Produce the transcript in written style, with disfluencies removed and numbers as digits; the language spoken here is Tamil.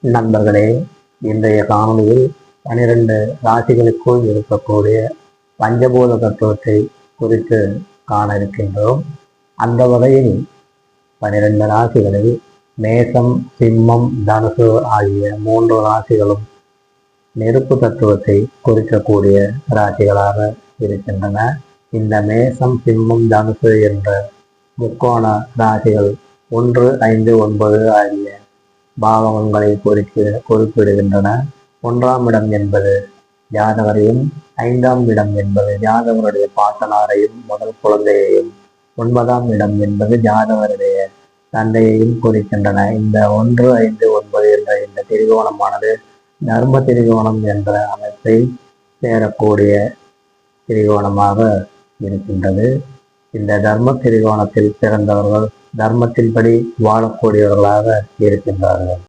நண்பர்களே, இன்றைய காணொலியில் 12 ராசிகளுக்குள் இருக்கக்கூடிய பஞ்சபூத தத்துவத்தை குறித்து காண இருக்கின்றோம். அந்த வகையில் 12 ராசிகளில் மேசம், சிம்மம், தனுசு ஆகிய 3 ராசிகளும் நெருப்பு தத்துவத்தை குறிக்கக்கூடிய ராசிகளாக இருக்கின்றன. இந்த மேசம், சிம்மம், தனுசு என்ற முக்கோண ராசிகள் 1, 5, 9 ஆகிய பாவகங்களை குறிப்பிடுகின்றன. 1ஆம் இடம் என்பது ஜாதகரையும், 5ஆம் இடம் என்பது ஜாதகருடைய பாட்டனாரையும் முதல் குழந்தையையும், 9ஆம் இடம் என்பது ஜாதகருடைய தந்தையையும் குறிக்கின்றன. இந்த 1, 5, 9 என்ற இந்த திரிகோணமானது தர்ம திரிகோணம் என்ற அமைப்பை சேரக்கூடிய திரிகோணமாக இருக்கின்றது. இந்த தர்ம திரிகோணத்தில் பிறந்தவர்கள் தர்மத்தின்படி வாழக்கூடியவர்களாக இருக்கின்றார்கள்.